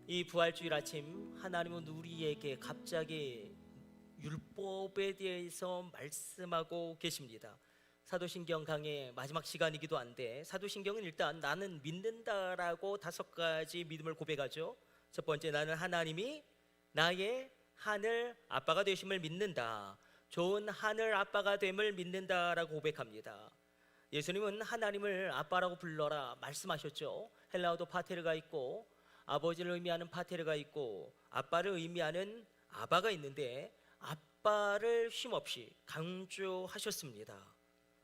이 부활주일 아침 하나님은 우리에게 갑자기 율법에 대해서 말씀하고 계십니다. 사도신경 강의 마지막 시간이기도 한데, 사도신경은 일단 나는 믿는다라고 5가지 믿음을 고백하죠. 첫 번째, 나는 하나님이 나의 하늘 아빠가 되심을 믿는다. 좋은 하늘 아빠가 됨을 믿는다라고 고백합니다. 예수님은 하나님을 아빠라고 불러라 말씀하셨죠. 헬라어도 파테르가 있고 아버지를 의미하는 파테르가 있고 아빠를 의미하는 아바가 있는데, 아빠를 쉼없이 강조하셨습니다.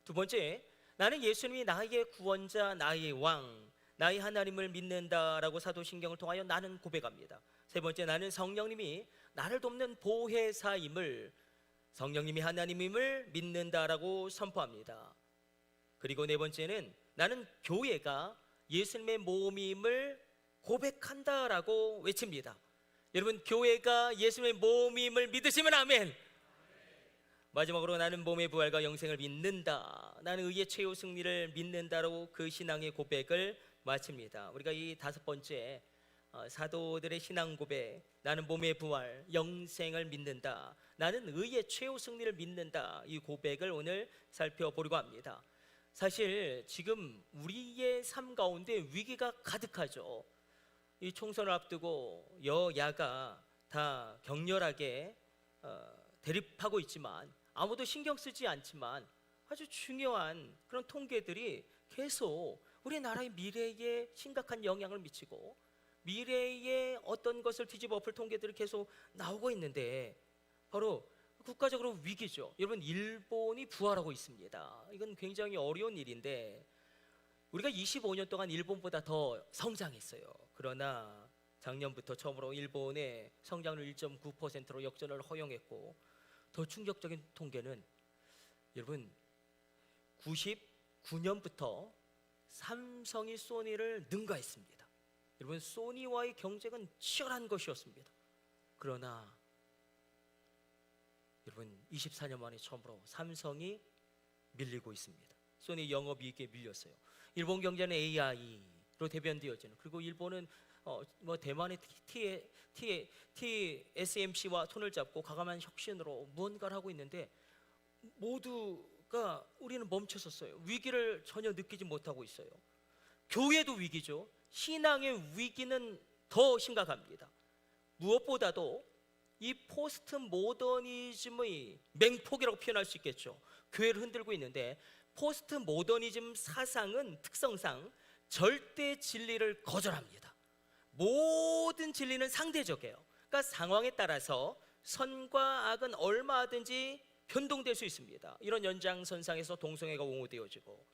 두 번째, 나는 예수님이 나의 구원자, 나의 왕, 나의 하나님을 믿는다라고 사도신경을 통하여 나는 고백합니다. 세 번째, 나는 성령님이 나를 돕는 보혜사임을, 성령님이 하나님임을 믿는다라고 선포합니다. 그리고 네 번째는 나는 교회가 예수님의 몸임을 고백한다라고 외칩니다. 여러분, 교회가 예수님의 몸임을 믿으시면 아멘. 마지막으로 나는 몸의 부활과 영생을 믿는다. 나는 의의 최후 승리를 믿는다라고 그 신앙의 고백을 마칩니다. 우리가 이 5번째 사도들의 신앙 고백, 나는 몸의 부활, 영생을 믿는다, 나는 의의 최후 승리를 믿는다, 이 고백을 오늘 살펴보려고 합니다. 사실 지금 우리의 삶 가운데 위기가 가득하죠. 이 총선을 앞두고 여야가 다 격렬하게 대립하고 있지만, 아무도 신경 쓰지 않지만 아주 중요한 그런 통계들이 계속 우리나라의 미래에 심각한 영향을 미치고 미래에 어떤 것을 뒤집어 엎을 통계들이 계속 나오고 있는데, 바로 국가적으로 위기죠. 여러분, 일본이 부활하고 있습니다. 이건 굉장히 어려운 일인데, 우리가 25년 동안 일본보다 더 성장했어요. 그러나 작년부터 처음으로 일본의 성장률 1.9%로 역전을 허용했고, 더 충격적인 통계는 여러분 99년부터 삼성이 소니를 능가했습니다. 여러분, 소니와의 경쟁은 치열한 것이었습니다. 그러나 여러분 24년 만에 처음으로 삼성이 밀리고 있습니다. 소니 영업이익에 밀렸어요. 일본 경제는 AI로 대변되어지는, 그리고 일본은 대만의 TSMC와 손을 잡고 과감한 혁신으로 무언가를 하고 있는데, 모두가 우리는 멈춰섰어요. 위기를 전혀 느끼지 못하고 있어요. 교회도 위기죠. 신앙의 위기는 더 심각합니다. 무엇보다도 이 포스트 모더니즘의 맹폭이라고 표현할 수 있겠죠. 교회를 흔들고 있는데, 포스트 모더니즘 사상은 특성상 절대 진리를 거절합니다. 모든 진리는 상대적이에요. 그러니까 상황에 따라서 선과 악은 얼마든지 변동될 수 있습니다. 이런 연장선상에서 동성애가 옹호되어지고,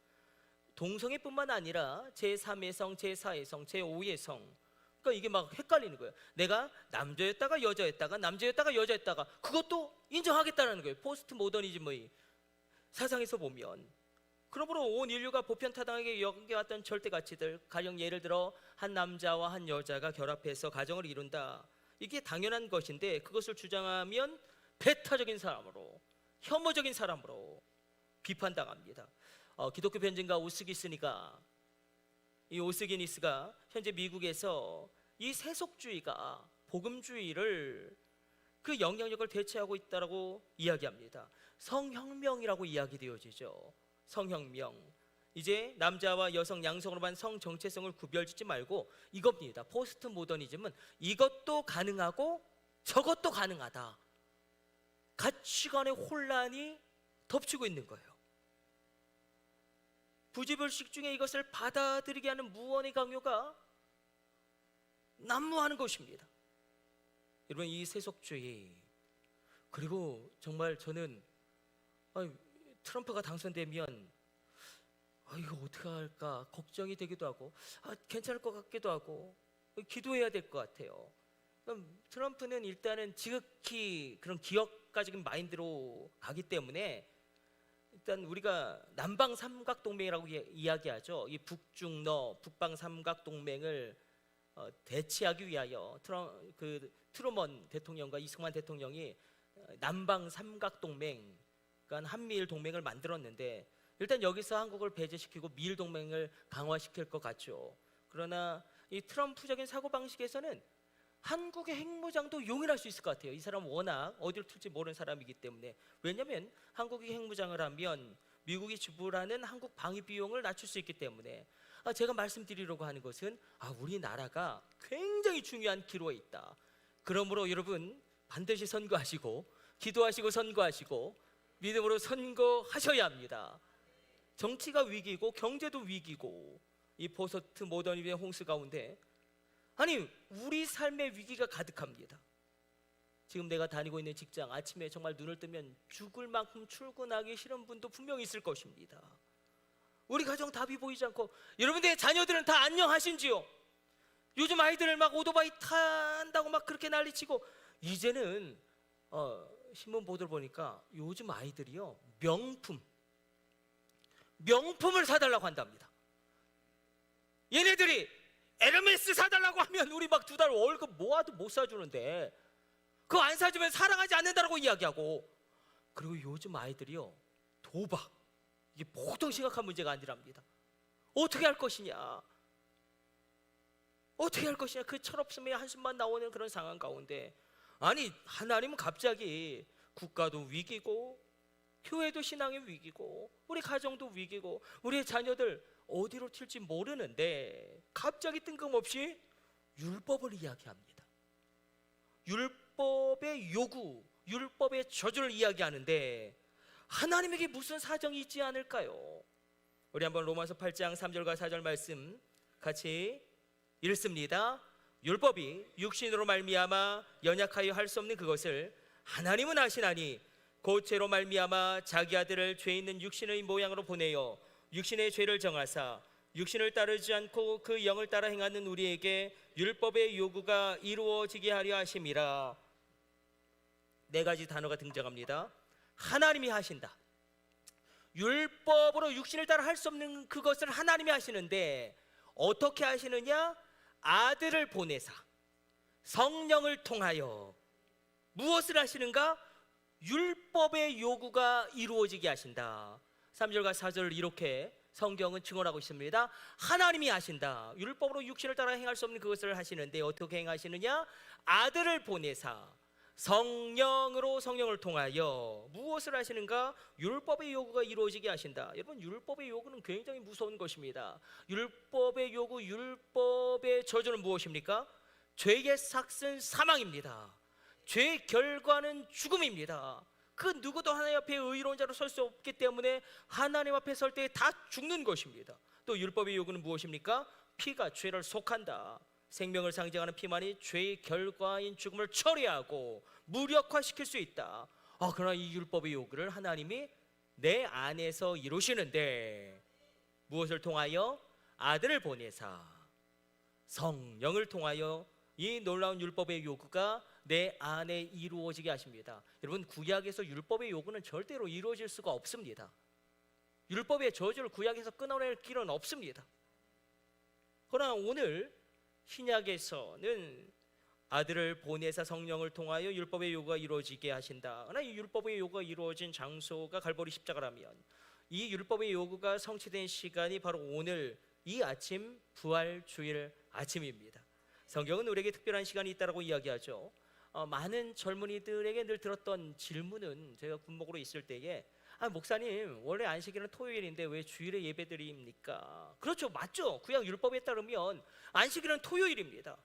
동성애뿐만 아니라 제3의 성, 제4의 성, 제5의 성, 그러니까 이게 막 헷갈리는 거예요. 내가 남자였다가 여자였다가 남자였다가 여자였다가 그것도 인정하겠다는 거예요. 포스트 모더니즘의 사상에서 보면. 그러므로 온 인류가 보편타당하게 여겨왔던 절대 가치들, 가령 예를 들어 한 남자와 한 여자가 결합해서 가정을 이룬다, 이게 당연한 것인데, 그것을 주장하면 배타적인 사람으로, 혐오적인 사람으로 비판당합니다. 기독교 변증가 오스기니스가 현재 미국에서 이 세속주의가 복음주의를 그 영향력을 대체하고 있다고 이야기합니다. 성혁명이라고 이야기되어지죠. 성혁명, 이제 남자와 여성 양성으로만 성 정체성을 구별짓지 말고 이겁니다. 포스트 모더니즘은 이것도 가능하고 저것도 가능하다, 가치관의 혼란이 덮치고 있는 거예요. 부지불식 중에 이것을 받아들이게 하는 무언의 강요가 난무하는 것입니다. 여러분, 이 세속주의, 그리고 정말 저는 트럼프가 당선되면 이거 어떻게 할까 걱정이 되기도 하고, 괜찮을 것 같기도 하고, 기도해야 될 것 같아요. 트럼프는 일단은 지극히 그런 기업가적인 마인드로 가기 때문에, 일단 우리가 남방 삼각동맹이라고 이야기하죠. 이 북중러 북방 삼각동맹을 대치하기 위하여 트루먼 대통령과 이승만 대통령이 남방 삼각동맹, 그러니까 한미일 동맹을 만들었는데, 일단 여기서 한국을 배제시키고 미일 동맹을 강화시킬 것 같죠. 그러나 이 트럼프적인 사고방식에서는 한국의 핵무장도 용인할 수 있을 것 같아요. 이 사람 워낙 어디를 튈지 모르는 사람이기 때문에. 왜냐하면 한국이 핵무장을 하면 미국이 지불하는 한국 방위 비용을 낮출 수 있기 때문에. 제가 말씀드리려고 하는 것은 우리나라가 굉장히 중요한 기로에 있다. 그러므로 여러분 반드시 선거하시고 기도하시고 선거하시고 믿음으로 선거하셔야 합니다. 정치가 위기고 경제도 위기고 이 포스트 모더니즘의 홍수 가운데 우리 삶의 위기가 가득합니다. 지금 내가 다니고 있는 직장 아침에 정말 눈을 뜨면 죽을 만큼 출근하기 싫은 분도 분명히 있을 것입니다. 우리 가정 답이 보이지 않고 여러분들의 자녀들은 다 안녕하신지요? 요즘 아이들 막 오토바이 탄다고 막 그렇게 난리치고 이제는 신문 보도를 보니까 요즘 아이들이요 명품을 사달라고 한답니다. 얘네들이 에르메스 사달라고 하면 우리 막 2달 월급 모아도 못 사주는데 그거 안 사주면 사랑하지 않는다라고 이야기하고, 그리고 요즘 아이들이요 도박, 이게 보통 심각한 문제가 아니랍니다. 어떻게 할 것이냐, 그 철없음의 한숨만 나오는 그런 상황 가운데 하나님은 갑자기 국가도 위기고 교회도 신앙의 위기고 우리 가정도 위기고 우리의 자녀들 어디로 튈지 모르는데 갑자기 뜬금없이 율법을 이야기합니다. 율법의 요구, 율법의 저주를 이야기하는데 하나님에게 무슨 사정이 있지 않을까요? 우리 한번 로마서 8장 3절과 4절 말씀 같이 읽습니다. 율법이 육신으로 말미암아 연약하여 할 수 없는 그것을 하나님은 아시나니 곧 죄로 말미암아 자기 아들을 죄 있는 육신의 모양으로 보내어 육신의 죄를 정하사 육신을 따르지 않고 그 영을 따라 행하는 우리에게 율법의 요구가 이루어지게 하려 하심이라. 4가지 단어가 등장합니다. 하나님이 하신다. 율법으로 육신을 따라 할 수 없는 그것을 하나님이 하시는데 어떻게 하시느냐? 아들을 보내사 성령을 통하여 무엇을 하시는가? 율법의 요구가 이루어지게 하신다. 3절과 4절을 이렇게 성경은 증언하고 있습니다. 하나님이 하신다. 율법으로 육신을 따라 행할 수 없는 그것을 하시는데 어떻게 행하시느냐? 아들을 보내사 성령으로, 성령을 통하여 무엇을 하시는가? 율법의 요구가 이루어지게 하신다. 여러분, 율법의 요구는 굉장히 무서운 것입니다. 율법의 요구, 율법의 저주는 무엇입니까? 죄의 삭은 사망입니다. 죄의 결과는 죽음입니다. 그 누구도 하나님 앞에 의로운 자로 설 수 없기 때문에 하나님 앞에 설 때 다 죽는 것입니다. 또 율법의 요구는 무엇입니까? 피가 죄를 속한다. 생명을 상징하는 피만이 죄의 결과인 죽음을 처리하고 무력화시킬 수 있다. 그러나 이 율법의 요구를 하나님이 내 안에서 이루시는데 무엇을 통하여? 아들을 보내사 성령을 통하여 이 놀라운 율법의 요구가 내 안에 이루어지게 하십니다. 여러분, 구약에서 율법의 요구는 절대로 이루어질 수가 없습니다. 율법의 저주를 구약에서 끊어낼 길은 없습니다. 그러나 오늘 신약에서는 아들을 보내사 성령을 통하여 율법의 요구가 이루어지게 하신다. 그러나 이 율법의 요구가 이루어진 장소가 갈보리 십자가라면 이 율법의 요구가 성취된 시간이 바로 오늘 이 아침 부활주일 아침입니다. 성경은 우리에게 특별한 시간이 있다고 이야기하죠. 많은 젊은이들에게 늘 들었던 질문은, 제가 군목으로 있을 때에 목사님, 원래 안식일은 토요일인데 왜 주일에 예배드립니까? 그렇죠, 맞죠. 구약 율법에 따르면 안식일은 토요일입니다.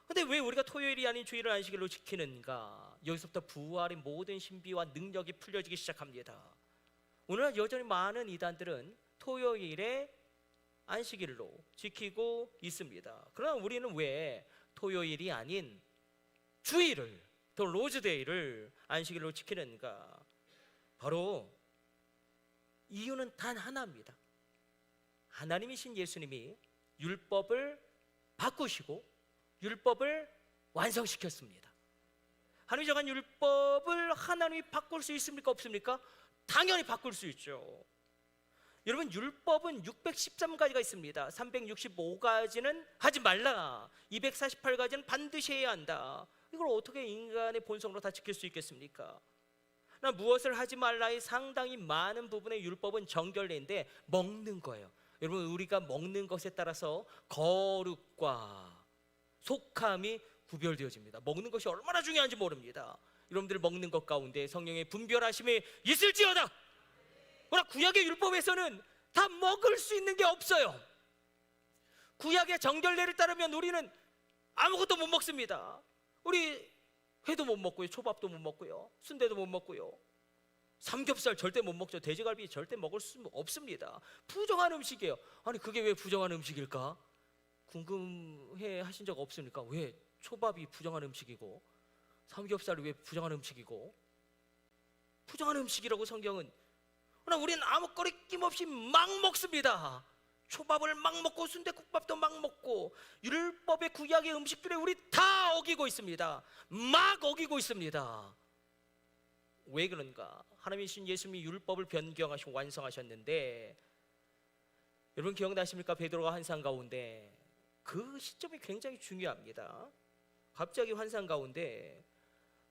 근데 왜 우리가 토요일이 아닌 주일을 안식일로 지키는가? 여기서부터 부활의 모든 신비와 능력이 풀려지기 시작합니다. 오늘날 여전히 많은 이단들은 토요일에 안식일로 지키고 있습니다. 그러나 우리는 왜 토요일이 아닌 주일을, 더 로즈데이를 안식일로 지키는가? 바로 이유는 단 하나입니다. 하나님이신 예수님이 율법을 바꾸시고 율법을 완성시켰습니다. 하나님이 정한 율법을 하나님이 바꿀 수 있습니까? 없습니까? 당연히 바꿀 수 있죠. 여러분, 율법은 613가지가 있습니다. 365가지는 하지 말라, 248가지는 반드시 해야 한다. 이걸 어떻게 인간의 본성으로 다 지킬 수 있겠습니까? 나 무엇을 하지 말라의 상당히 많은 부분의 율법은 정결례인데 먹는 거예요. 여러분, 우리가 먹는 것에 따라서 거룩과 속함이 구별되어집니다. 먹는 것이 얼마나 중요한지 모릅니다. 여러분들 먹는 것 가운데 성령의 분별하심이 있을지어다. 그러나 구약의 율법에서는 다 먹을 수 있는 게 없어요. 구약의 정결례를 따르면 우리는 아무것도 못 먹습니다. 우리 회도 못 먹고요, 초밥도 못 먹고요, 순대도 못 먹고요, 삼겹살 절대 못 먹죠. 돼지갈비 절대 먹을 수 없습니다. 부정한 음식이에요. 아니 그게 왜 부정한 음식일까? 궁금해 하신 적 없습니까? 왜 초밥이 부정한 음식이고 삼겹살이 왜 부정한 음식이고? 부정한 음식이라고 성경은. 그러나 우리는 아무 거리낌 없이 막 먹습니다. 초밥을 막 먹고 순대국밥도 막 먹고 율법의 구약의 음식들에 우리 다 어기고 있습니다. 막 어기고 있습니다. 왜 그런가? 하나님이신 예수님이 율법을 변경하시고 완성하셨는데, 여러분 기억나십니까? 베드로가 환상 가운데, 그 시점이 굉장히 중요합니다. 갑자기 환상 가운데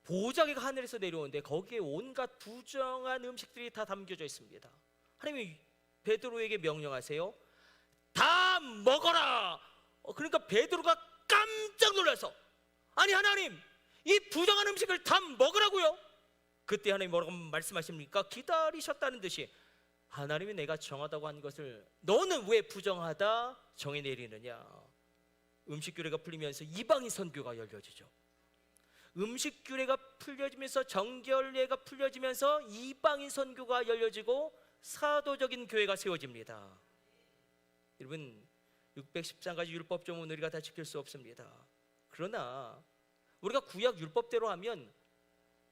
보자기가 하늘에서 내려오는데 거기에 온갖 부정한 음식들이 다 담겨져 있습니다. 하나님이 베드로에게 명령하세요. 다 먹어라. 그러니까 베드로가 깜짝 놀라서, 아니 하나님, 이 부정한 음식을 다 먹으라고요? 그때 하나님 뭐라고 말씀하십니까? 기다리셨다는 듯이, 하나님이 내가 정하다고 한 것을 너는 왜 부정하다 정해 내리느냐. 음식 규례가 풀리면서 이방인 선교가 열려지죠. 음식 규례가 풀려지면서 정결례가 풀려지면서 이방인 선교가 열려지고 사도적인 교회가 세워집니다. 여러분 613가지 율법조문 우리가 다 지킬 수 없습니다. 그러나 우리가 구약 율법대로 하면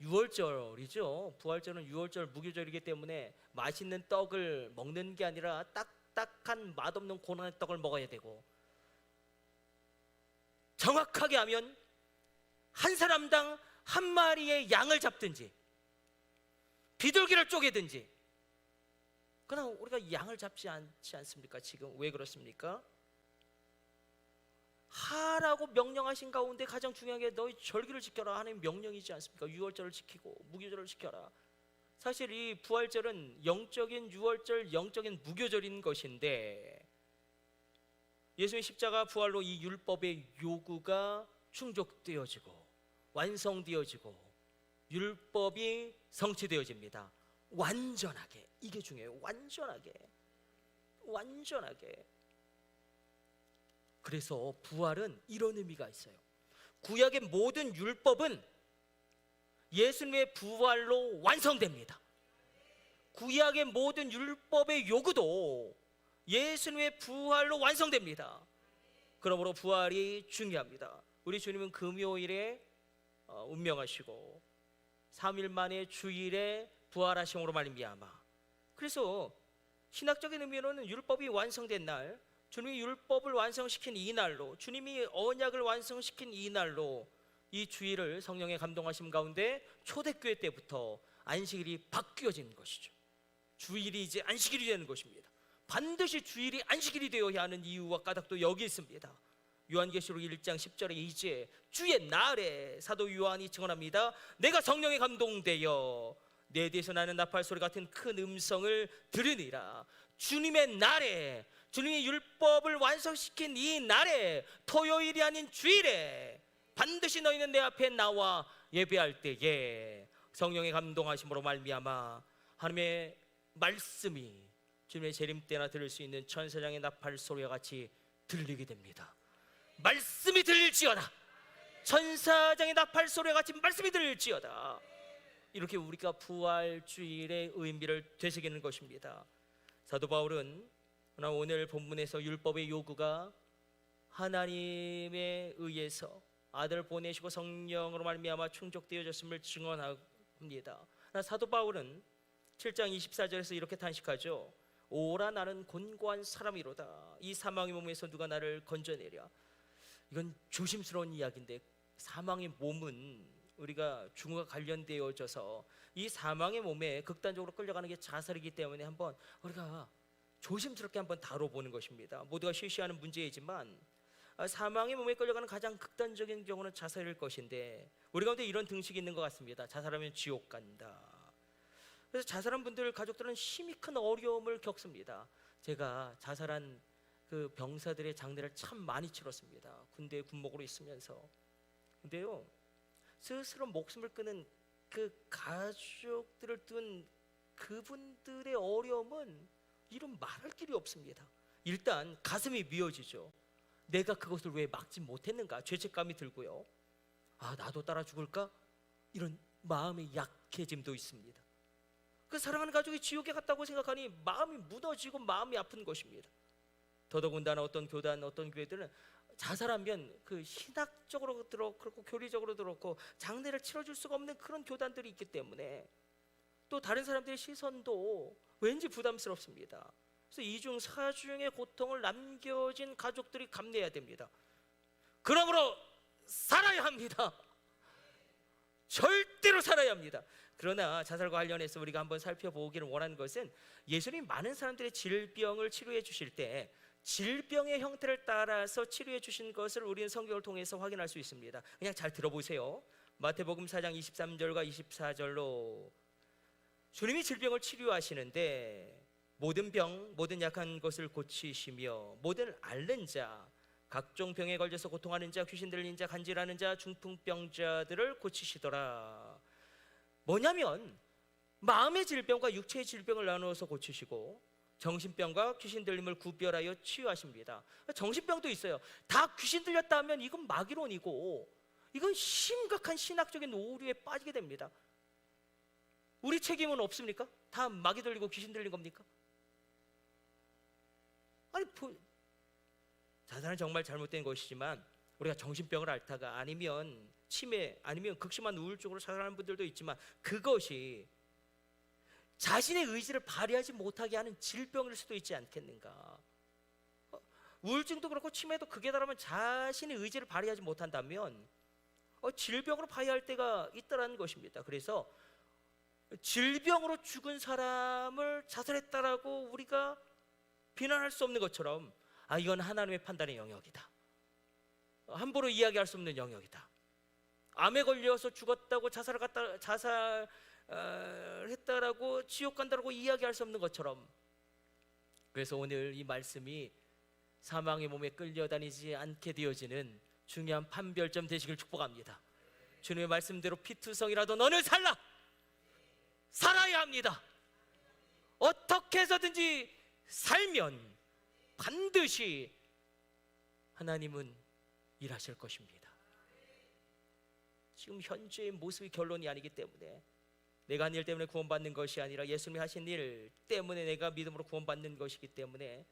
유월절이죠. 부활절은 유월절 무교절이기 때문에 맛있는 떡을 먹는 게 아니라 딱딱한 맛없는 고난의 떡을 먹어야 되고, 정확하게 하면 한 사람당 한 마리의 양을 잡든지 비둘기를 쪼개든지. 그러나 우리가 양을 잡지 않지 않습니까? 지금 왜 그렇습니까? 하라고 명령하신 가운데 가장 중요한 게 너희 절기를 지켜라 하는 명령이지 않습니까? 유월절을 지키고 무교절을 지켜라. 사실 이 부활절은 영적인 유월절, 영적인 무교절인 것인데, 예수의 십자가 부활로 이 율법의 요구가 충족되어지고 완성되어지고 율법이 성취되어집니다. 완전하게. 이게 중요해요. 완전하게. 그래서 부활은 이런 의미가 있어요. 구약의 모든 율법은 예수님의 부활로 완성됩니다. 구약의 모든 율법의 요구도 예수님의 부활로 완성됩니다. 그러므로 부활이 중요합니다. 우리 주님은 금요일에 운명하시고 3일 만에 주일에 부활하심으로 말미암아, 그래서 신학적인 의미로는 율법이 완성된 날, 주님이 율법을 완성시킨 이 날로, 주님이 언약을 완성시킨 이 날로 이 주일을 성령의 감동하심 가운데 초대교회 때부터 안식일이 바뀌어진 것이죠. 주일이 이제 안식일이 되는 것입니다. 반드시 주일이 안식일이 되어야 하는 이유와 까닭도 여기 있습니다. 요한계시록 1장 10절에 이제 주의 날에 사도 요한이 증언합니다. 내가 성령에 감동되어 내 뒤에서 나는 나팔 소리 같은 큰 음성을 들으니라. 주님의 날에, 주님이 율법을 완성시킨 이 날에, 토요일이 아닌 주일에 반드시 너희는 내 앞에 나와 예배할 때에 성령의 감동하심으로 말미암아 하나님의 말씀이 주님의 재림 때나 들을 수 있는 천사장의 나팔 소리와 같이 들리게 됩니다. 말씀이 들릴지어다. 천사장의 나팔 소리와 같이 말씀이 들릴지어다. 이렇게 우리가 부활주일의 의미를 되새기는 것입니다. 사도 바울은 오늘 본문에서 율법의 요구가 하나님에 의해서 아들을 보내시고 성령으로 말미암아 충족되어졌음을 증언합니다. 사도 바울은 7장 24절에서 이렇게 탄식하죠. 오라 나는 곤고한 사람이로다. 이 사망의 몸에서 누가 나를 건져내랴. 이건 조심스러운 이야기인데, 사망의 몸은 우리가 중후가 관련되어져서 이 사망의 몸에 극단적으로 끌려가는 게 자살이기 때문에 한번 우리가 조심스럽게 한번 다뤄보는 것입니다. 모두가 쉬쉬하는 문제이지만 사망의 몸에 끌려가는 가장 극단적인 경우는 자살일 것인데, 우리 가운데 이런 등식이 있는 것 같습니다. 자살하면 지옥 간다. 그래서 자살한 분들 가족들은 힘이 큰 어려움을 겪습니다. 제가 자살한 그 병사들의 장례를 참 많이 치렀습니다. 군대 군목으로 있으면서 근데요, 스스로 목숨을 끊은 그 가족들을 둔 그분들의 어려움은 이런 말할 길이 없습니다. 일단 가슴이 미어지죠. 내가 그것을 왜 막지 못했는가 죄책감이 들고요. 아, 나도 따라 죽을까? 이런 마음의 약해짐도 있습니다. 그 사랑하는 가족이 지옥에 갔다고 생각하니 마음이 무너지고 마음이 아픈 것입니다. 더더군다나 어떤 교단, 어떤 교회들은 자살하면 그 신학적으로 그렇고 교리적으로 그렇고 장례를 치러줄 수가 없는 그런 교단들이 있기 때문에 또 다른 사람들의 시선도 왠지 부담스럽습니다. 그래서 이중 사중의 고통을 남겨진 가족들이 감내해야 됩니다. 그러므로 살아야 합니다. 절대로 살아야 합니다. 그러나 자살과 관련해서 우리가 한번 살펴보기를 원하는 것은 예수님이 많은 사람들의 질병을 치료해 주실 때 질병의 형태를 따라서 치료해 주신 것을 우리는 성경을 통해서 확인할 수 있습니다. 그냥 잘 들어보세요. 마태복음 4장 23절과 24절로 주님이 질병을 치료하시는데 모든 병, 모든 약한 것을 고치시며 모든 앓는 자, 각종 병에 걸려서 고통하는 자, 귀신 들린 자, 간질하는 자, 중풍병자들을 고치시더라. 뭐냐면 마음의 질병과 육체의 질병을 나누어서 고치시고 정신병과 귀신 들림을 구별하여 치유하십니다. 정신병도 있어요. 다 귀신 들렸다 하면 이건 마귀론이고 이건 심각한 신학적인 오류에 빠지게 됩니다. 우리 책임은 없습니까? 다 마귀 들리고 귀신 들린 겁니까? 아니, 자살은 정말 잘못된 것이지만 우리가 정신병을 앓다가 아니면 치매 아니면 극심한 우울증으로 자살하는 분들도 있지만 그것이 자신의 의지를 발휘하지 못하게 하는 질병일 수도 있지 않겠는가? 우울증도 그렇고 치매도 극에 달하면 자신의 의지를 발휘하지 못한다면 질병으로 봐야 할 때가 있다라는 것입니다. 그래서 질병으로 죽은 사람을 자살했다라고 우리가 비난할 수 없는 것처럼 이건 하나님의 판단의 영역이다. 함부로 이야기할 수 없는 영역이다. 암에 걸려서 죽었다고 자살했다라고 지옥 간다라고 이야기할 수 없는 것처럼 그래서 오늘 이 말씀이 사망의 몸에 끌려다니지 않게 되어지는 중요한 판별점 되시길 축복합니다. 주님의 말씀대로 피투성이라도 너는 살아야 합니다. 어떻게 해서든지 살면 반드시 하나님은 일하실 것입니다. 지금 현재의 모습이 결론이 아니기 때문에 내가 한 일 때문에 구원받는 것이 아니라 예수님이 하신 일 때문에 내가 믿음으로 구원받는 것이기 때문에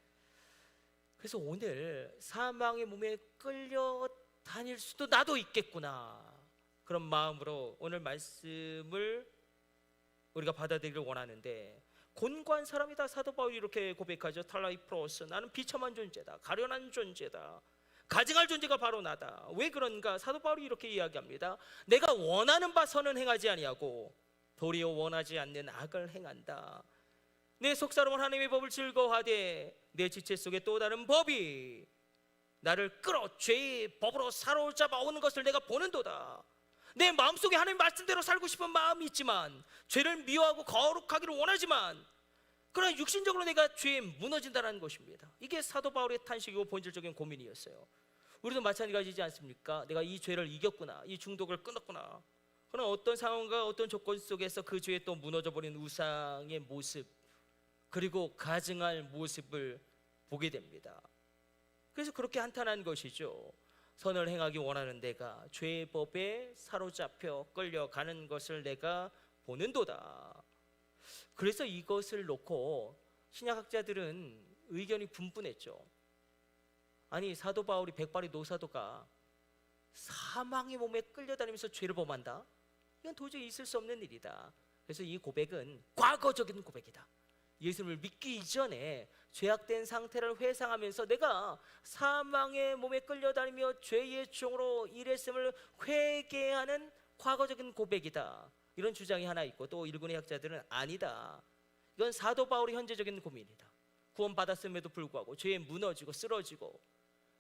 그래서 오늘 사망의 몸에 끌려 다닐 수도 나도 있겠구나 그런 마음으로 오늘 말씀을 우리가 받아들이길 원하는데 곤고한 사람이다. 사도 바울이 이렇게 고백하죠. 탈라이프로스, 나는 비참한 존재다. 가련한 존재다. 가증할 존재가 바로 나다. 왜 그런가? 사도 바울이 이렇게 이야기합니다. 내가 원하는 바 선은 행하지 아니하고 도리어 원하지 않는 악을 행한다. 내 속사로운 하나님의 법을 즐거워하되 내 지체 속에 또 다른 법이 나를 끌어 죄의 법으로 사로잡아 오는 것을 내가 보는도다. 내 마음속에 하나님 말씀대로 살고 싶은 마음이 있지만 죄를 미워하고 거룩하기를 원하지만 그러나 육신적으로 내가 죄에 무너진다는 것입니다. 이게 사도 바울의 탄식이고 본질적인 고민이었어요. 우리도 마찬가지지 않습니까? 내가 이 죄를 이겼구나, 이 중독을 끊었구나. 그러나 어떤 상황과 어떤 조건 속에서 그 죄에 또 무너져버린 우상의 모습 그리고 가증할 모습을 보게 됩니다. 그래서 그렇게 한탄한 것이죠. 선을 행하기 원하는 내가 죄의 법에 사로잡혀 끌려가는 것을 내가 보는도다. 그래서 이것을 놓고 신약학자들은 의견이 분분했죠. 아니 사도 바울이 백발의 노사도가 사망의 몸에 끌려다니면서 죄를 범한다? 이건 도저히 있을 수 없는 일이다. 그래서 이 고백은 과거적인 고백이다. 예수님을 믿기 이전에 죄악된 상태를 회상하면서 내가 사망의 몸에 끌려다니며 죄의 종으로 일했음을 회개하는 과거적인 고백이다. 이런 주장이 하나 있고 또 일본의 학자들은 아니다. 이건 사도 바울의 현재적인 고민이다. 구원받았음에도 불구하고 죄에 무너지고 쓰러지고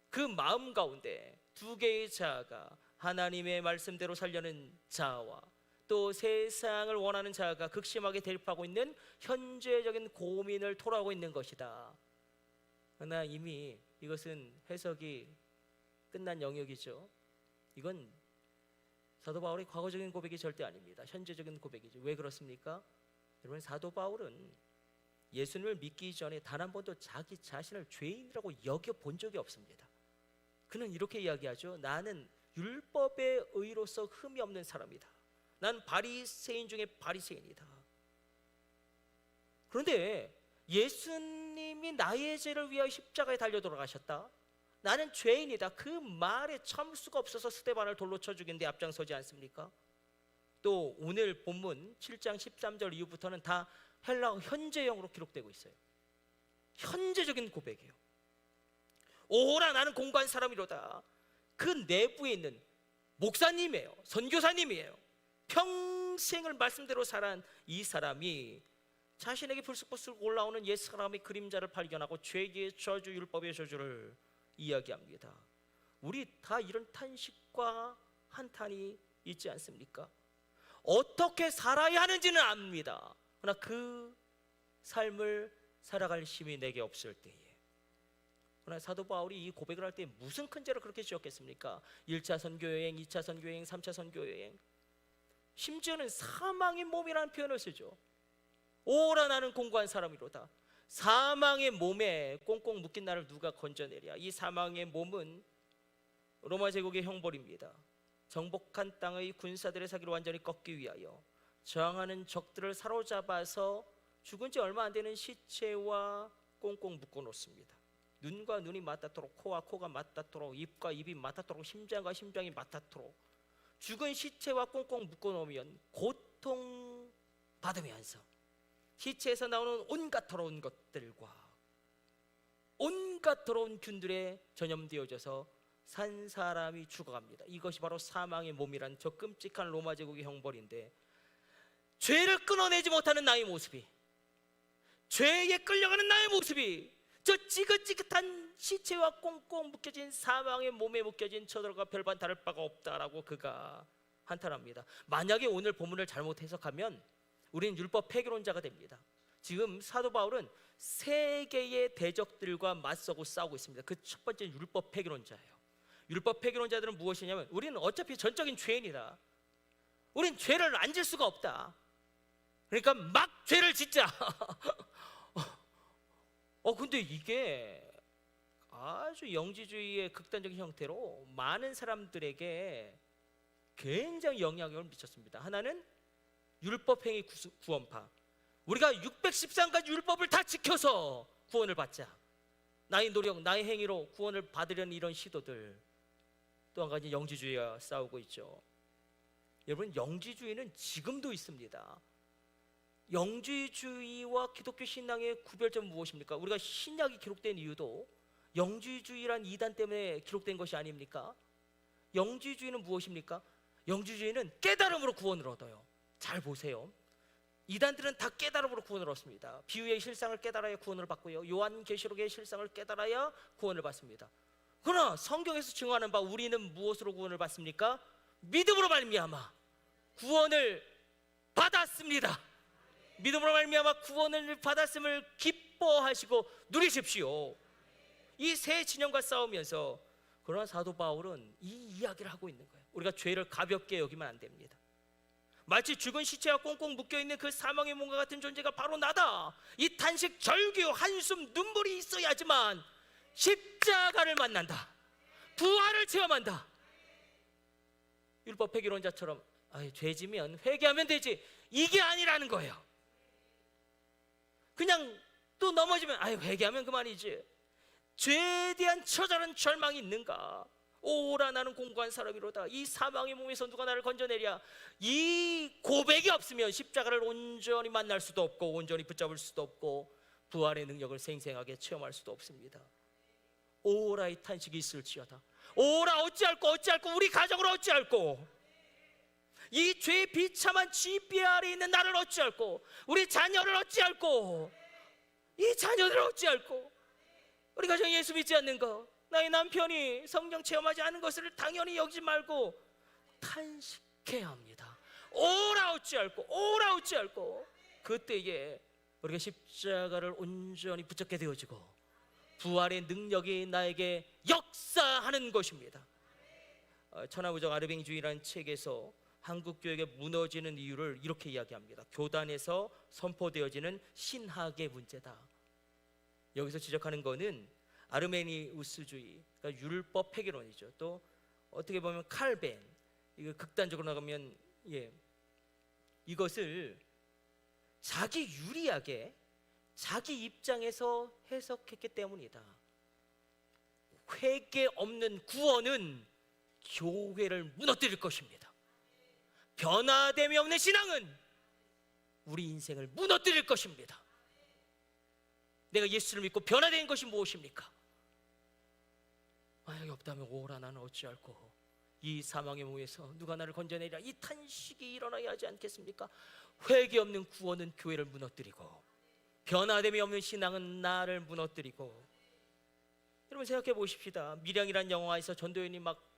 그 마음 가운데 두 개의 자아가 하나님의 말씀대로 살려는 자아와 또 세상을 원하는 자아가 극심하게 대립하고 있는 현재적인 고민을 토로하고 있는 것이다. 그러나 이미 이것은 해석이 끝난 영역이죠. 이건 사도 바울의 과거적인 고백이 절대 아닙니다. 현재적인 고백이죠. 왜 그렇습니까? 여러분, 사도 바울은 예수님을 믿기 전에 단 한 번도 자기 자신을 죄인이라고 여겨본 적이 없습니다. 그는 이렇게 이야기하죠. 나는 율법의 의로서 흠이 없는 사람이다. 난 바리새인 중에 바리새인이다. 그런데 예수님이 나의 죄를 위하여 십자가에 달려 돌아가셨다. 나는 죄인이다. 그 말에 참을 수가 없어서 스데반을 돌로 쳐 죽인 데 앞장서지 않습니까? 또 오늘 본문 7장 13절 이후부터는 다 헬라어 현재형으로 기록되고 있어요. 현재적인 고백이에요. 오라 나는 공고한 사람이로다. 그 내부에 있는 목사님이에요. 선교사님이에요. 평생을 말씀대로 살아온 이 사람이 자신에게 불쑥불쑥 올라오는 옛 사람의 그림자를 발견하고 죄의 저주, 율법의 저주를 이야기합니다. 우리 다 이런 탄식과 한탄이 있지 않습니까? 어떻게 살아야 하는지는 압니다. 그러나 그 삶을 살아갈 힘이 내게 없을 때에, 그러나 사도 바울이 이 고백을 할 때 무슨 큰 죄를 그렇게 지었겠습니까? 1차 선교여행, 2차 선교여행, 3차 선교여행, 심지어는 사망의 몸이라는 표현을 쓰죠. 오라 나는 공고한 사람이로다. 사망의 몸에 꽁꽁 묶인 나를 누가 건져내랴. 이 사망의 몸은 로마 제국의 형벌입니다. 정복한 땅의 군사들의 사기를 완전히 꺾기 위하여 저항하는 적들을 사로잡아서 죽은 지 얼마 안 되는 시체와 꽁꽁 묶어 놓습니다. 눈과 눈이 맞닿도록, 코와 코가 맞닿도록, 입과 입이 맞닿도록, 심장과 심장이 맞닿도록 죽은 시체와 꽁꽁 묶어 놓으면 고통 받으면서 시체에서 나오는 온갖 더러운 것들과 온갖 더러운 균들에 전염되어져서 산 사람이 죽어갑니다. 이것이 바로 사망의 몸이란 저 끔찍한 로마 제국의 형벌인데, 죄를 끊어내지 못하는 나의 모습이, 죄에 끌려가는 나의 모습이, 저 지긋지긋한 시체와 꽁꽁 묶여진 사망의 몸에 묶여진 저들과 별반 다를 바가 없다라고 그가 한탄합니다. 만약에 오늘 본문을 잘못 해석하면 우리는 율법 폐기론자가 됩니다. 지금 사도 바울은 세 개의 대적들과 맞서고 싸우고 있습니다. 그 첫 번째 율법 폐기론자예요. 율법 폐기론자들은 무엇이냐면, 우리는 어차피 전적인 죄인이다. 우린 죄를 안 질 수가 없다. 그러니까 막 죄를 짓자. 근데 이게 아주 영지주의의 극단적인 형태로 많은 사람들에게 굉장히 영향력을 미쳤습니다. 하나는 율법행위 구원파. 우리가 613가지 율법을 다 지켜서 구원을 받자. 나의 노력, 나의 행위로 구원을 받으려는 이런 시도들. 또 한 가지 영지주의와 싸우고 있죠. 여러분, 영지주의는 지금도 있습니다. 영지주의와 기독교 신앙의 구별점은 무엇입니까? 우리가 신약이 기록된 이유도 영지주의란 이단 때문에 기록된 것이 아닙니까? 영지주의는 무엇입니까? 영지주의는 깨달음으로 구원을 얻어요. 잘 보세요. 이단들은 다 깨달음으로 구원을 얻습니다. 비유의 실상을 깨달아야 구원을 받고요, 요한계시록의 실상을 깨달아야 구원을 받습니다. 그러나 성경에서 증언하는 바 우리는 무엇으로 구원을 받습니까? 믿음으로 말미암아 구원을 받았습니다. 믿음으로 말미암아 구원을 받았음을 기뻐하시고 누리십시오. 이 세 진영과 싸우면서, 그러나 사도 바울은 이 이야기를 하고 있는 거예요. 우리가 죄를 가볍게 여기면 안 됩니다. 마치 죽은 시체와 꽁꽁 묶여있는 그 사망의 몸과 같은 존재가 바로 나다. 이 탄식, 절규, 한숨, 눈물이 있어야지만 십자가를 만난다. 부활을 체험한다. 율법 폐기론자처럼 죄지면 회개하면 되지, 이게 아니라는 거예요. 그냥 또 넘어지면 회개하면 그만이지. 죄에 대한 처절한 절망이 있는가? 오라 나는 공고한 사람이로다. 이 사망의 몸에서 누가 나를 건져내랴. 이 고백이 없으면 십자가를 온전히 만날 수도 없고 온전히 붙잡을 수도 없고 부활의 능력을 생생하게 체험할 수도 없습니다. 오라의 탄식이 있을지어다. 오라 어찌할꼬 우리 가정을 어찌할꼬, 이 죄의 비참한 지배 아래 있는 나를 어찌할꼬, 우리 자녀를 어찌할꼬, 이 자녀들을 어찌할꼬, 우리 가정 예수 믿지 않는 것, 나의 남편이 성령 체험하지 않은 것을 당연히 여기지 말고 탄식해야 합니다. 오라 어찌할꼬, 오라 어찌할꼬. 그때에 우리가 십자가를 온전히 붙잡게 되어지고 부활의 능력이 나에게 역사하는 것입니다. 천하무적 아르뱅이주의라는 책에서 한국 교회가 무너지는 이유를 이렇게 이야기합니다. 교단에서 선포되어지는 신학의 문제다. 여기서 지적하는 것은 아르메니우스주의, 그러니까 율법 폐기론이죠. 또 어떻게 보면 칼벤, 이거 극단적으로 나가면 이것을 자기 유리하게 자기 입장에서 해석했기 때문이다. 회개 없는 구원은 교회를 무너뜨릴 것입니다. 변화됨이 없는 신앙은 우리 인생을 무너뜨릴 것입니다. 내가 예수를 믿고 변화된 것이 무엇입니까? 만약에 없다면 오라 나는 어찌할꼬. 이 사망의 몸에서 누가 나를 건져내리라. 이 탄식이 일어나야 하지 않겠습니까? 회개 없는 구원은 교회를 무너뜨리고, 변화됨이 없는 신앙은 나를 무너뜨리고. 여러분 생각해 보십시다. 밀양이라는 영화에서 전도연이 막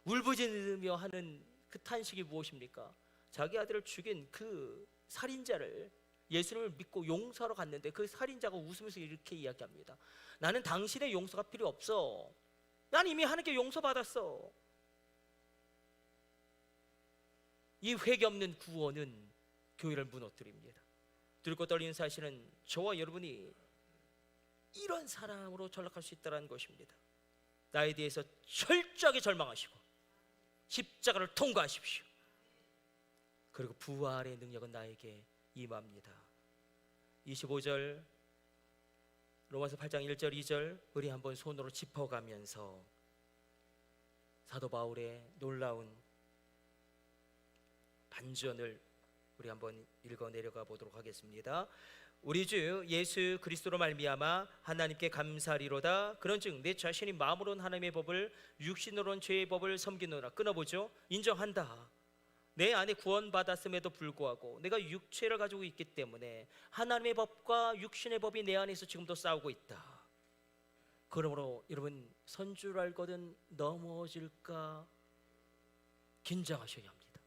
울부짖으며 하는 그 탄식이 무엇입니까? 자기 아들을 죽인 그 살인자를, 예수를 믿고 용서하러 갔는데 그 살인자가 웃으면서 이렇게 이야기합니다. 나는 당신의 용서가 필요 없어. 난 이미 하나님께 용서받았어. 이 회개 없는 구원은 교회를 무너뜨립니다. 들고 떨리는 사실은 저와 여러분이 이런 사람으로 전락할 수 있다는 것입니다. 나에 대해서 철저하게 절망하시고 십자가를 통과하십시오. 그리고 부활의 능력은 나에게 임합니다. 25절 로마서 8장 1절 2절 우리 한번 손으로 짚어가면서 사도 바울의 놀라운 반전을 우리 한번 읽어 내려가 보도록 하겠습니다. 우리 주 예수 그리스도로 말미암아 하나님께 감사리로다. 그런즉 내 자신이 마음으로는 하나님의 법을, 육신으로는 죄의 법을 섬기노라. 끊어보죠. 인정한다. 내 안에 구원받았음에도 불구하고 내가 육체를 가지고 있기 때문에 하나님의 법과 육신의 법이 내 안에서 지금도 싸우고 있다. 그러므로 여러분, 선 줄 알거든 넘어질까 긴장하셔야 합니다.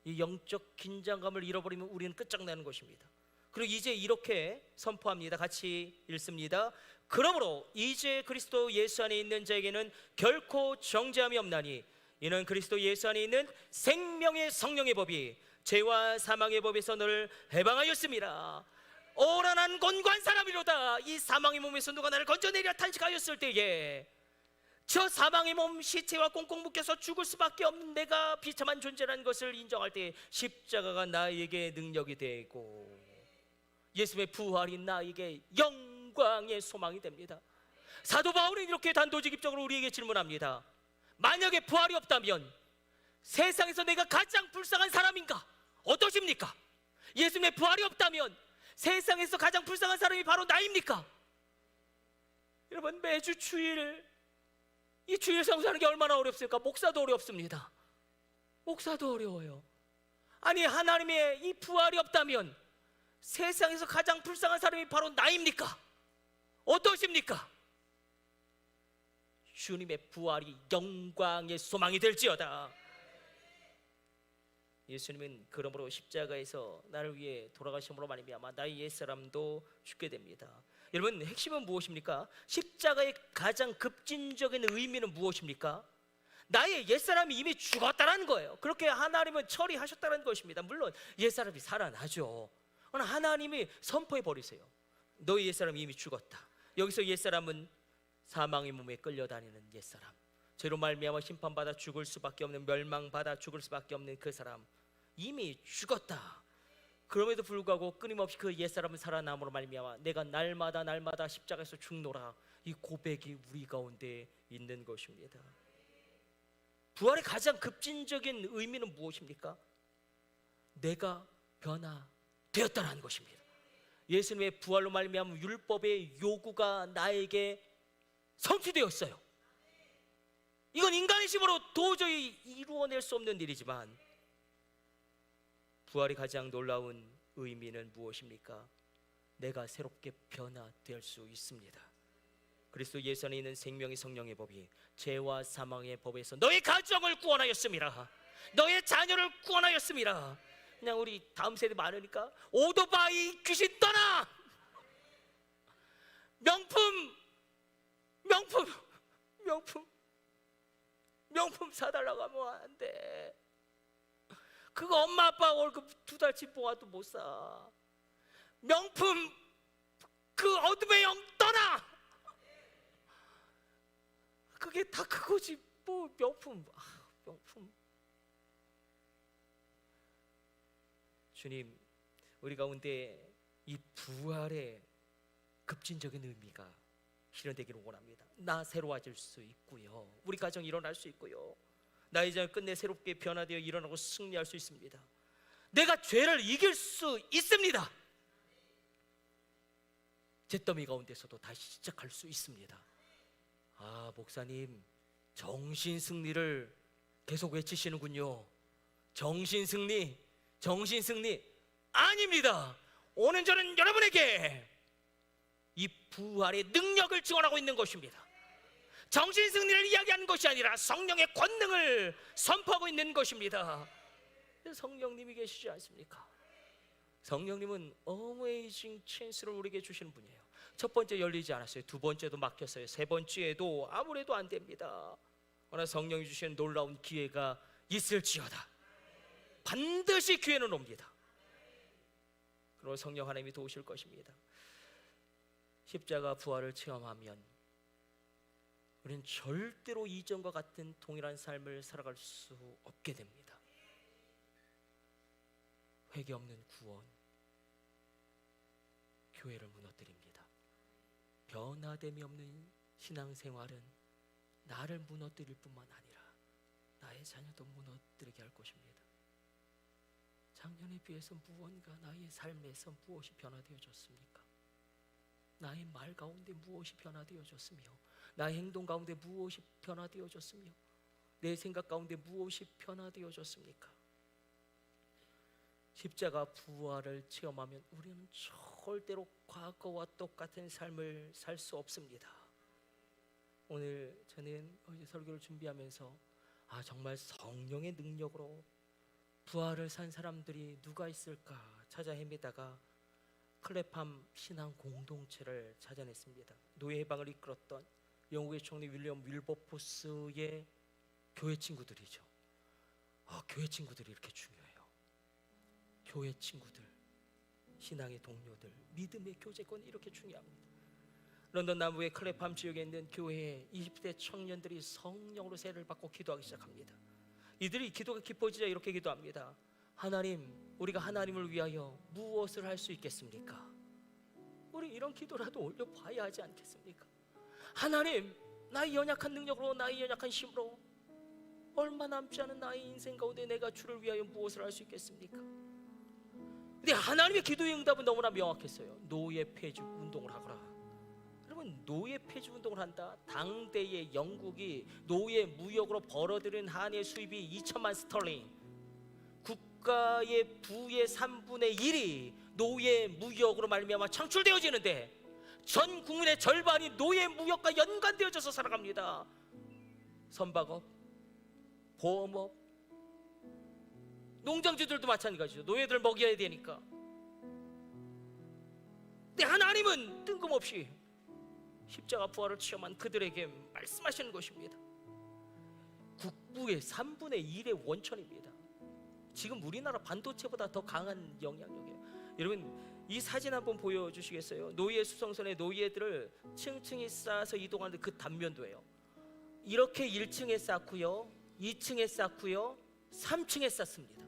이 영적 긴장감을 잃어버리면 우리는 끝장나는 것입니다. 그리고 이제 이렇게 선포합니다. 같이 읽습니다. 그러므로 이제 그리스도 예수 안에 있는 자에게는 결코 정죄함이 없나니 이는 그리스도 예수 안에 있는 생명의 성령의 법이 죄와 사망의 법에서 너를 해방하였습니다. 오라 난 곤고한 사람이로다. 이 사망의 몸에서 누가 나를 건져내리라 탄식하였을 때에 저 사망의 몸, 시체와 꽁꽁 묶여서 죽을 수밖에 없는 내가 비참한 존재라는 것을 인정할 때 십자가가 나에게 능력이 되고 예수의 부활이 나에게 영광의 소망이 됩니다. 사도 바울은 이렇게 단도직입적으로 우리에게 질문합니다. 만약에 부활이 없다면 세상에서 내가 가장 불쌍한 사람인가? 어떠십니까? 예수님의 부활이 없다면 세상에서 가장 불쌍한 사람이 바로 나입니까? 여러분, 매주 주일 이 주일 성수하는 게 얼마나 어렵습니까? 목사도 어렵습니다. 목사도 어려워요. 아니, 하나님의 이 부활이 없다면 세상에서 가장 불쌍한 사람이 바로 나입니까? 어떠십니까? 주님의 부활이 영광의 소망이 될지어다. 예수님은 그러므로 십자가에서 나를 위해 돌아가심으로 말미암아 나의 옛사람도 죽게 됩니다. 여러분, 핵심은 무엇입니까? 십자가의 가장 급진적인 의미는 무엇입니까? 나의 옛사람이 이미 죽었다는 거예요. 그렇게 하나님은 처리하셨다는 것입니다. 물론 옛사람이 살아나죠. 그러나 하나님이 선포해 버리세요. 너의 옛사람이 이미 죽었다. 여기서 옛사람은 사망의 몸에 끌려다니는 옛사람, 죄로 말미암아 심판받아 죽을 수밖에 없는, 멸망받아 죽을 수밖에 없는 그 사람, 이미 죽었다. 그럼에도 불구하고 끊임없이 그 옛사람은 살아남으로 말미암아 내가 날마다 십자가에서 죽노라. 이 고백이 우리 가운데 있는 것입니다. 부활의 가장 급진적인 의미는 무엇입니까? 내가 변화되었다는 것입니다. 예수님의 부활로 말미암아 율법의 요구가 나에게 성취되었어요. 이건 인간의 힘으로 도저히 이루어낼 수 없는 일이지만 부활의 가장 놀라운 의미는 무엇입니까? 내가 새롭게 변화될 수 있습니다. 그리스도 예수 안에 있는 생명의 성령의 법이 죄와 사망의 법에서 너의 가정을 구원하였습니다. 너의 자녀를 구원하였습니다. 그냥 우리 다음 세대 많으니까 오토바이 귀신 떠나! 명품 명품 사달라고 하면 안 돼. 그거 엄마 아빠 월급 2달치 모아도 못 사. 명품 그 어둠의 영 떠나. 그게 다 그거지. 뭐 명품. 명품. 주님, 우리 가운데 이 부활의 급진적인 의미가 실현되기를 원합니다. 나 새로워질 수 있고요, 우리 가정 일어날 수 있고요, 나의 자녀 끝내 새롭게 변화되어 일어나고 승리할 수 있습니다. 내가 죄를 이길 수 있습니다. 잿더미 가운데서도 다시 시작할 수 있습니다. 목사님 정신승리를 계속 외치시는군요. 정신승리, 정신승리 아닙니다. 오늘 저는 여러분에게 이 부활의 능력을 증언하고 있는 것입니다. 정신승리를 이야기하는 것이 아니라 성령의 권능을 선포하고 있는 것입니다. 성령님이 계시지 않습니까? 성령님은 어메이징 찬스를 우리에게 주시는 분이에요. 첫 번째 열리지 않았어요. 두 번째도 막혔어요. 세 번째도 아무래도 안 됩니다. 그러나 성령이 주시는 놀라운 기회가 있을지어다. 반드시 기회는 옵니다. 그리고 성령 하나님이 도우실 것입니다. 십자가 부활을 체험하면 우리는 절대로 이전과 같은 동일한 삶을 살아갈 수 없게 됩니다. 회개 없는 구원, 교회를 무너뜨립니다. 변화됨이 없는 신앙생활은 나를 무너뜨릴 뿐만 아니라 나의 자녀도 무너뜨리게 할 것입니다. 작년에 비해서 무언가 나의 삶에서 무엇이 변화되어졌습니까? 나의 말 가운데 무엇이 변화되어졌으며, 나의 행동 가운데 무엇이 변화되어졌으며, 내 생각 가운데 무엇이 변화되어졌습니까? 십자가 부활을 체험하면 우리는 절대로 과거와 똑같은 삶을 살 수 없습니다. 오늘 저는 어제 설교를 준비하면서 정말 성령의 능력으로 부활을 산 사람들이 누가 있을까 찾아 헤매다가 클레팜 신앙 공동체를 찾아냈습니다. 노예 해방을 이끌었던 영국의 총리 윌리엄 윌버포스의 교회 친구들이죠. 교회 친구들이 이렇게 중요해요. 교회 친구들, 신앙의 동료들, 믿음의 교제권이 이렇게 중요합니다. 런던 남부의 클레팜 지역에 있는 교회에 20대 청년들이 성령으로 세례를 받고 기도하기 시작합니다. 이들이 기도가 깊어지자 이렇게 기도합니다. 하나님, 우리가 하나님을 위하여 무엇을 할 수 있겠습니까? 우리 이런 기도라도 올려봐야 하지 않겠습니까? 하나님, 나의 연약한 능력으로, 나의 연약한 힘으로 얼마 남지 않은 나의 인생 가운데 내가 주를 위하여 무엇을 할 수 있겠습니까? 근데 하나님의 기도의 응답은 너무나 명확했어요. 노예 폐지 운동을 하거라. 여러분, 노예 폐지 운동을 한다. 당대의 영국이 노예 무역으로 벌어들인 한해 수입이 2천만 스털링, 국가의 부의 3분의 1이 노예 무역으로 말미암아 창출되어지는데 전 국민의 절반이 노예 무역과 연관되어져서 살아갑니다. 선박업, 보험업, 농장주들도 마찬가지죠. 노예들 먹여야 되니까. 근데 하나님은 뜬금없이 십자가 부활을 체험한 그들에게 말씀하시는 것입니다. 국부의 3분의 1의 원천입니다. 지금 우리나라 반도체보다 더 강한 영향력이에요. 여러분, 이 사진 한번 보여주시겠어요? 노예 수송선에 노예들을 층층이 쌓아서 이동하는데 그 단면도예요. 이렇게 1층에 쌓고요, 2층에 쌓고요, 3층에 쌓습니다.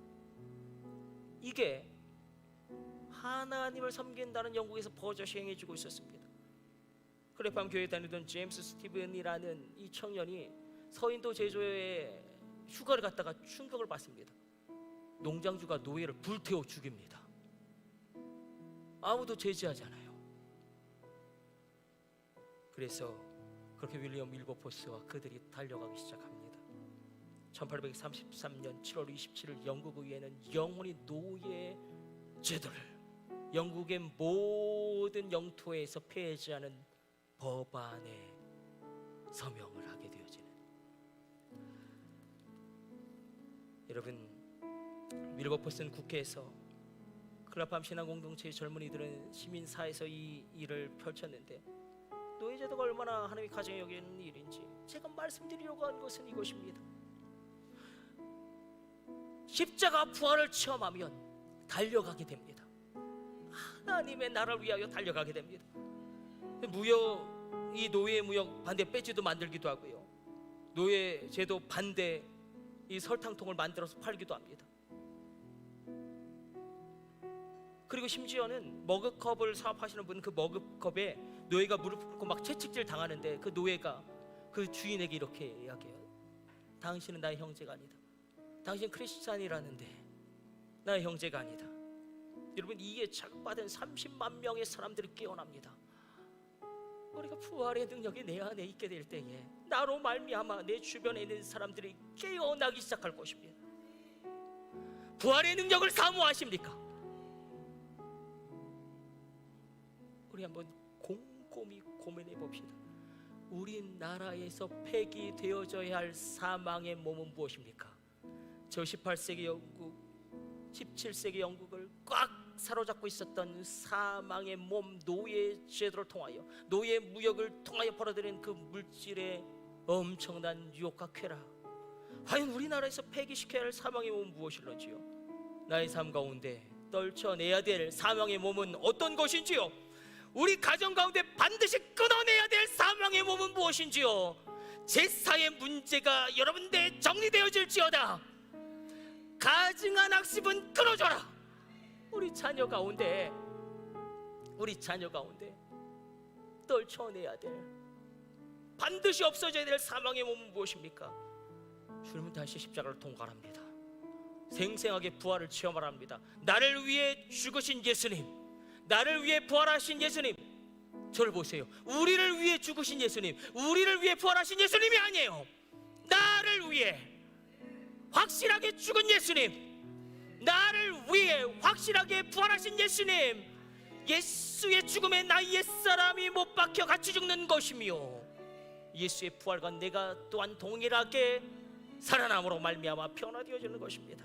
이게 하나님을 섬긴다는 영국에서 버젓이 행해지고 있었습니다. 클레팜 교회에 다니던 제임스 스티븐이라는 이 청년이 서인도 제조에 휴가를 갔다가 충격을 받습니다. 농장주가 노예를 불태워 죽입니다. 아무도 제지하지 않아요. 그래서 그렇게 윌리엄 윌버포스와 그들이 달려가기 시작합니다. 1833년 7월 27일 영국 의회는 영원히 노예 제도를 영국의 모든 영토에서 폐지하는 법안에 서명을 하게 되어지는, 여러분, 윌버포스는 국회에서, 클레팜 신앙공동체의 젊은이들은 시민사회에서 이 일을 펼쳤는데 노예제도가 얼마나 하나님의 가정에 여기는 일인지 제가 말씀드리려고 한 것은 이것입니다. 십자가 부활을 체험하면 달려가게 됩니다. 하나님의 나라를 위하여 달려가게 됩니다. 무역, 이 노예 무역 반대 배지도 만들기도 하고요, 노예 제도 반대 이 설탕통을 만들어서 팔기도 합니다. 그리고 심지어는 머그컵을 사업하시는 분은 그 머그컵에 노예가 무릎 꿇고 막 채찍질 당하는데 그 노예가 그 주인에게 이렇게 이야기해요. 당신은 나의 형제가 아니다. 당신 크리스찬이라는데 나의 형제가 아니다. 여러분, 이에 자극받은 30만 명의 사람들이 깨어납니다. 우리가 부활의 능력이 내 안에 있게 될 때에 나로 말미암아 내 주변에 있는 사람들이 깨어나기 시작할 것입니다. 부활의 능력을 사모하십니까? 우리 한번 곰곰이 고민해 봅시다. 우리나라에서 폐기되어져야 할 사망의 몸은 무엇입니까? 저 18세기 영국, 17세기 영국을 꽉 사로잡고 있었던 사망의 몸, 노예 제도를 통하여, 노예 무역을 통하여 벌어들인 그 물질의 엄청난 유혹과 쾌락, 과연 우리나라에서 폐기시켜야 할 사망의 몸은 무엇일런지요? 나의 삶 가운데 떨쳐내야 될 사망의 몸은 어떤 것인지요? 우리 가정 가운데 반드시 끊어내야 될 사망의 몸은 무엇인지요? 제사의 문제가 여러분들 정리되어질지어다. 가증한 학습은 끊어줘라. 우리 자녀 가운데 떨쳐내야 될, 반드시 없어져야 될 사망의 몸은 무엇입니까? 주님은 다시 십자가를 통과합니다. 생생하게 부활을 체험하랍니다. 나를 위해 죽으신 예수님, 나를 위해 부활하신 예수님, 저를 보세요. 우리를 위해 죽으신 예수님, 우리를 위해 부활하신 예수님이 아니에요. 나를 위해 확실하게 죽은 예수님, 나를 위해 확실하게 부활하신 예수님, 예수의 죽음에 나의 옛사람이 못 박혀 같이 죽는 것이며 예수의 부활과 내가 또한 동일하게 살아남으로 말미암아 변화되어지는 것입니다.